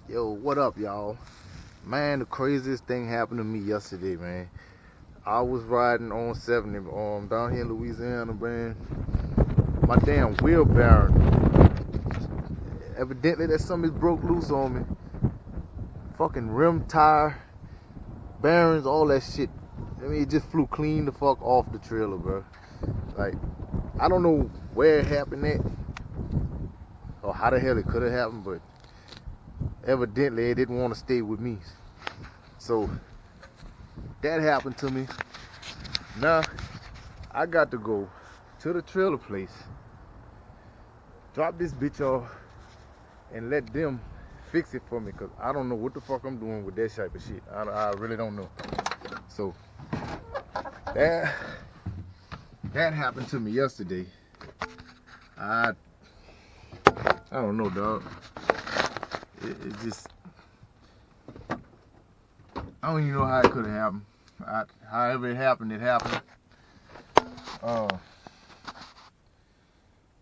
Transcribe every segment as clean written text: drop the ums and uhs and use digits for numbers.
Yo, what up, y'all? Man, the craziest thing happened to me yesterday, man. I was riding on 70 down here in Louisiana, man. My damn wheel bearing. Evidently, that something broke loose on me. Fucking rim, tire, bearings, all that shit. I mean, it just flew clean the fuck off the trailer, bro. Like, I don't know where it happened at, or how the hell it could have happened, but evidently it didn't want to stay with me. So that happened to me. Now I got to go to the trailer place, drop this bitch off, and let them fix it for me, because I don't know what the fuck I'm doing with that type of shit. I really don't know. So that happened to me yesterday. I don't know, dog. It just, I don't even know how it could have happened. However it happened, it happened.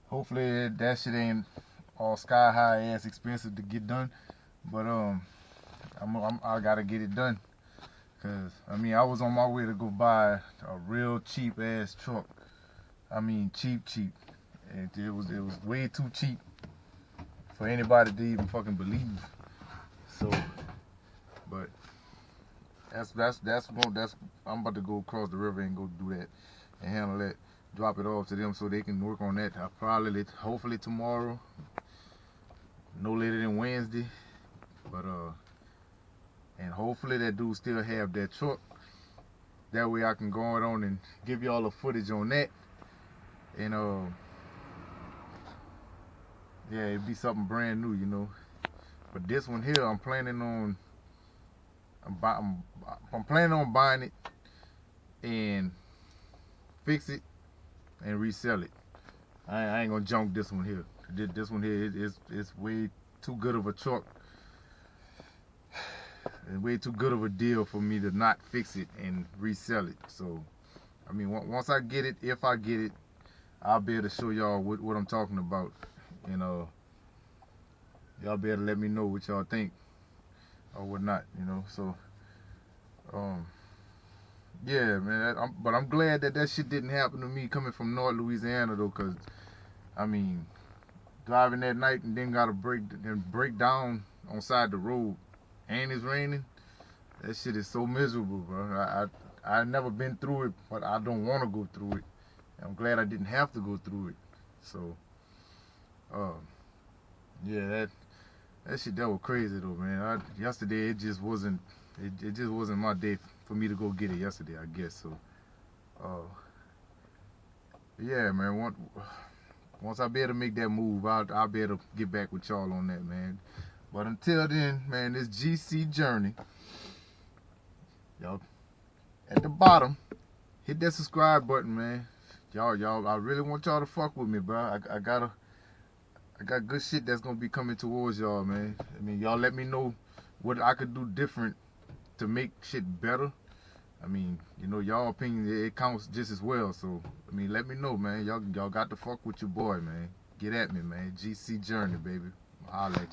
Hopefully that shit ain't all sky high ass expensive to get done, but I gotta get it done, cause I mean I was on my way to go buy a real cheap ass truck. I mean cheap. It was way too cheap for anybody to even fucking believe. So, but I'm about to go across the river and go do that and handle that. Drop it off to them so they can work on that. Hopefully tomorrow, no later than Wednesday. But and hopefully that dude still have that truck. That way I can go on and give y'all a footage on that. And yeah, it'd be something brand new, you know. But this one here, I'm planning on buying it and fix it and resell it. I ain't gonna junk this one here. This one here is way too good of a truck and way too good of a deal for me to not fix it and resell it. So, I mean, once I get it, if I get it, I'll be able to show y'all what I'm talking about. And y'all be able to let me know what y'all think or whatnot, you know. So, yeah, man. But I'm glad that shit didn't happen to me coming from North Louisiana though, cause I mean, driving that night and then gotta break down on side the road, and it's raining. That shit is so miserable, bro. I never been through it, but I don't want to go through it. I'm glad I didn't have to go through it. So, yeah, that shit, that was crazy though, man. Yesterday it just wasn't my day for me to go get it yesterday, I guess. So, yeah, man. Once I be able to make that move, I'll be able to get back with y'all on that, man. But until then, man, this GC Journey, y'all at the bottom, hit that subscribe button, man. Y'all, I really want y'all to fuck with me, bro. I got good shit that's gonna be coming towards y'all, man. I mean, y'all let me know what I could do different to make shit better. I mean, you know, y'all opinion, it counts just as well. So, I mean, let me know, man. Y'all got to fuck with your boy, man. Get at me, man. GC Journey, baby. I'll holler at you.